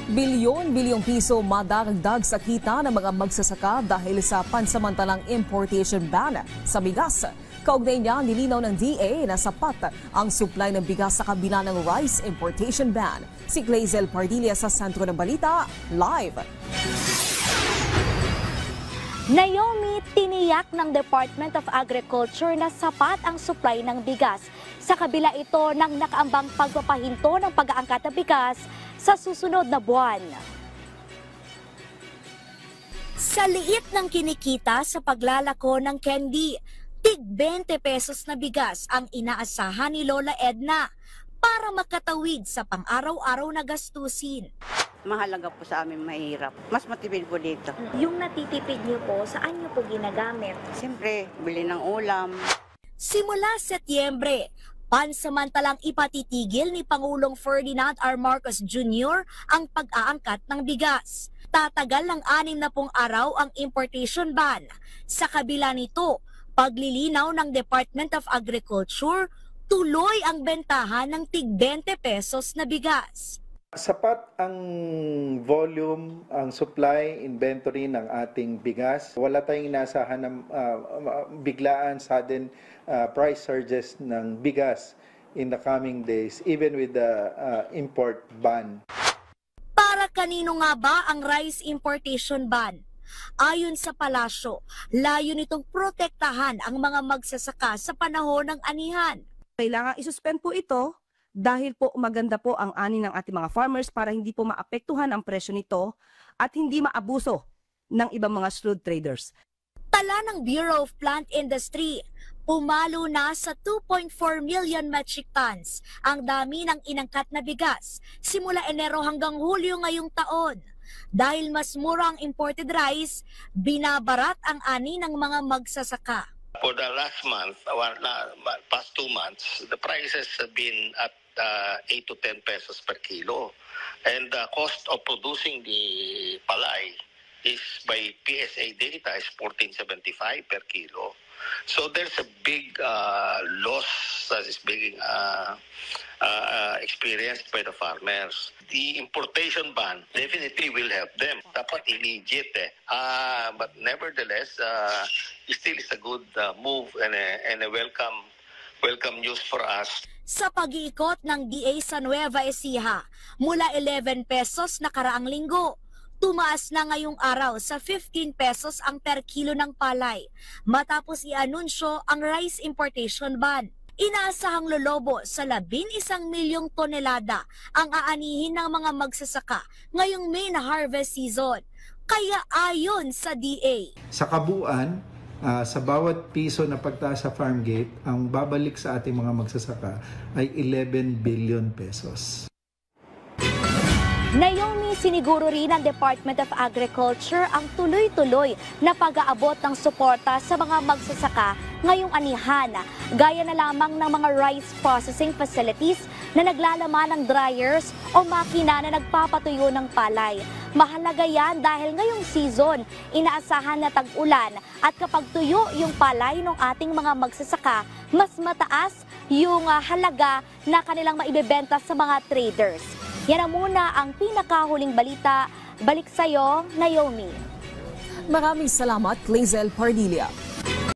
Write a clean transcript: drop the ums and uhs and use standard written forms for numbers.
Bilyon-bilyong piso madagdag sa kita ng mga magsasaka dahil sa pansamantalang importation ban sa bigas. Kaugnay niya, nilinaw ng DA na sapat ang supply ng bigas sa kabila ng rice importation ban. Si Clazel Pardilla sa sentro ng balita, live. Naomi, tiniyak ng Department of Agriculture na sapat ang supply ng bigas. Sa kabila ito ng nakaambang pagpapahinto ng pag-aangkat ng bigas sa susunod na buwan. Sa liit ng kinikita sa paglalako ng candy, tig 20 pesos na bigas ang inaasahan ni Lola Edna para makatawid sa pang-araw-araw na gastusin. Mahalaga po sa amin, mahirap. Mas matipid po dito. Yung natitipid niyo po, saan niyo po ginagamit? Siyempre, bili ng ulam. Simula Setyembre, pansamantalang ipatitigil ni Pangulong Ferdinand R. Marcos Jr. ang pag-aangkat ng bigas. Tatagal ng 60 araw ang importation ban. Sa kabila nito, paglilinaw ng Department of Agriculture, tuloy ang bentahan ng tig 20 pesos na bigas. Sapat ang volume, ang supply, inventory ng ating bigas. Wala tayong inasahan ng biglaan, sudden price surges ng bigas in the coming days, even with the import ban. Para kanino nga ba ang rice importation ban? Ayon sa palasyo, layo nitong protektahan ang mga magsasaka sa panahon ng anihan. Kailangan isuspend po ito dahil po maganda po ang ani ng ating mga farmers para hindi po maapektuhan ang presyo nito at hindi maabuso ng ibang mga shrewd traders. Tala ng Bureau of Plant Industry, pumalo na sa 2.4 million metric tons ang dami ng inangkat na bigas simula Enero hanggang Hulyo ngayong taon. Dahil mas mura ang imported rice, binabarat ang ani ng mga magsasaka. For the last month, past 2 months, the prices have been at 8 to 10 pesos per kilo. And the cost of producing the palay is by PSA data is 14.75 per kilo. So there's a big loss that is being experienced by the farmers. The importation ban definitely will help them. Dapat immediate but nevertheless, it still is a good move and a welcome news for us. Sa pag-iikot ng DA sa Nueva Ecija, mula 11 pesos nakaraang linggo, tumaas na ngayong araw sa 15 pesos ang per kilo ng palay matapos i-anunsyo ang rice importation ban. Inaasahang lolobo sa 11 milyong tonelada ang aanihin ng mga magsasaka ngayong May na harvest season. Kaya ayon sa DA, Sa kabuuan, sa bawat piso na pagtaas sa farm gate, ang babalik sa ating mga magsasaka ay 11 billion pesos. Naomi, siniguro rin ng Department of Agriculture ang tuloy-tuloy na pag-aabot ng suporta sa mga magsasaka ngayong anihan, gaya na lamang ng mga rice processing facilities na naglalaman ng dryers o makina na nagpapatuyo ng palay. Mahalaga yan dahil ngayong season, inaasahan na tag-ulan at kapag tuyo yung palay ng ating mga magsasaka, mas mataas yung halaga na kanilang maibebenta sa mga traders. Yan na muna ang pinakahuling balita. Balik sa'yo, Naomi. Maraming salamat, Clazel Pardilla.